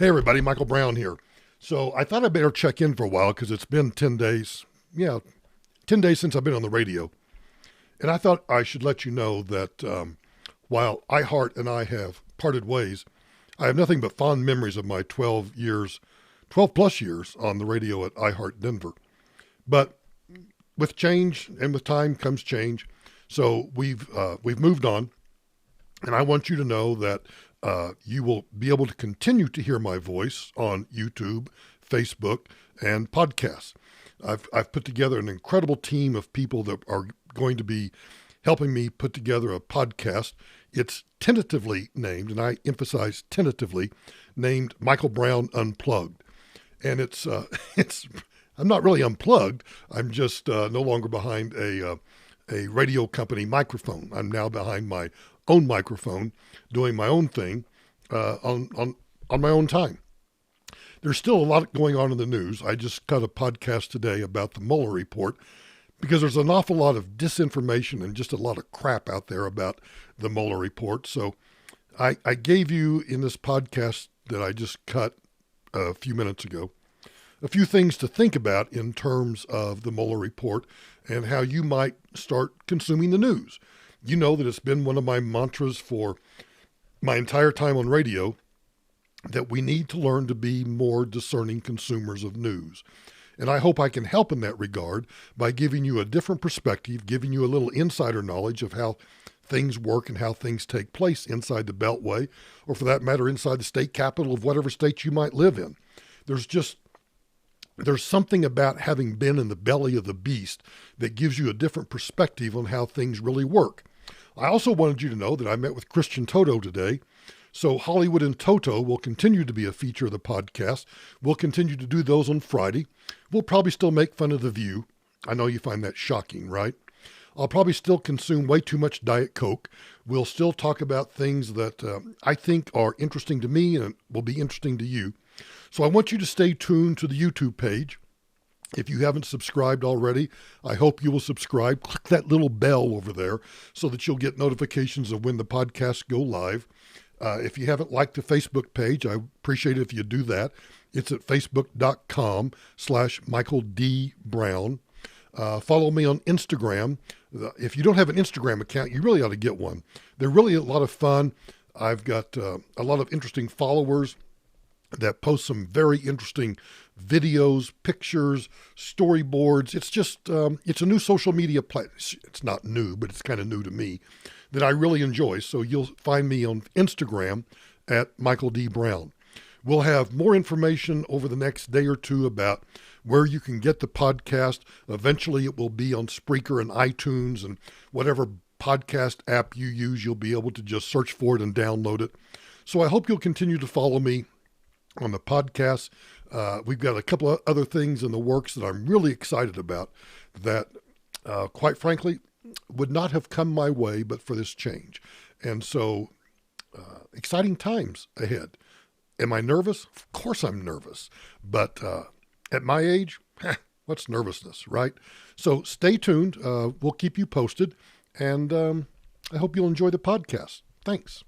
Hey everybody, Michael Brown here. So I thought I'd better check in for a while because it's been 10 days. Yeah, 10 days since I've been on the radio. And I thought I should let you know that while iHeart and I have parted ways, I have nothing but fond memories of my 12 plus years on the radio at iHeart Denver. But with change and with time comes change. So we've moved on. And I want you to know that you will be able to continue to hear my voice on YouTube, Facebook, and podcasts. I've put together an incredible team of people that are going to be helping me put together a podcast. It's tentatively named, and I emphasize tentatively, named Michael Brown Unplugged. And it's I'm not really unplugged. I'm just no longer behind a radio company microphone. I'm now behind my own microphone, doing my own thing on my own time. There's still a lot going on in the news. I just cut a podcast today about the Mueller report because there's an awful lot of disinformation and just a lot of crap out there about the Mueller report. So I gave you in this podcast that I just cut a few minutes ago a few things to think about in terms of the Mueller report and how you might start consuming the news. You know that it's been one of my mantras for my entire time on radio that we need to learn to be more discerning consumers of news. And I hope I can help in that regard by giving you a different perspective, giving you a little insider knowledge of how things work and how things take place inside the Beltway, or for that matter, inside the state capital of whatever state you might live in. There's something about having been in the belly of the beast that gives you a different perspective on how things really work. I also wanted you to know that I met with Christian Toto today. So Hollywood and Toto will continue to be a feature of the podcast. We'll continue to do those on Friday. We'll probably still make fun of The View. I know you find that shocking, right? I'll probably still consume way too much Diet Coke. We'll still talk about things that I think are interesting to me and will be interesting to you. So I want you to stay tuned to the YouTube page. If you haven't subscribed already, I hope you will subscribe. Click that little bell over there so that you'll get notifications of when the podcasts go live. If you haven't liked the Facebook page, I appreciate it if you do that. It's at facebook.com/Michael D. Brown. Follow me on Instagram. If you don't have an Instagram account, you really ought to get one. They're really a lot of fun. I've got a lot of interesting followers that post some very interesting videos, pictures, storyboards. It's just, it's a new social media platform. It's not new, but it's kind of new to me that I really enjoy. So you'll find me on Instagram at Michael D. Brown. We'll have more information over the next day or two about where you can get the podcast. Eventually it will be on Spreaker and iTunes and whatever podcast app you use, you'll be able to just search for it and download it. So I hope you'll continue to follow me on the podcast. We've got a couple of other things in the works that I'm really excited about that, quite frankly, would not have come my way but for this change. And so exciting times ahead. Am I nervous? Of course I'm nervous. But at my age, what's nervousness, right? So stay tuned. We'll keep you posted. And I hope you'll enjoy the podcast. Thanks.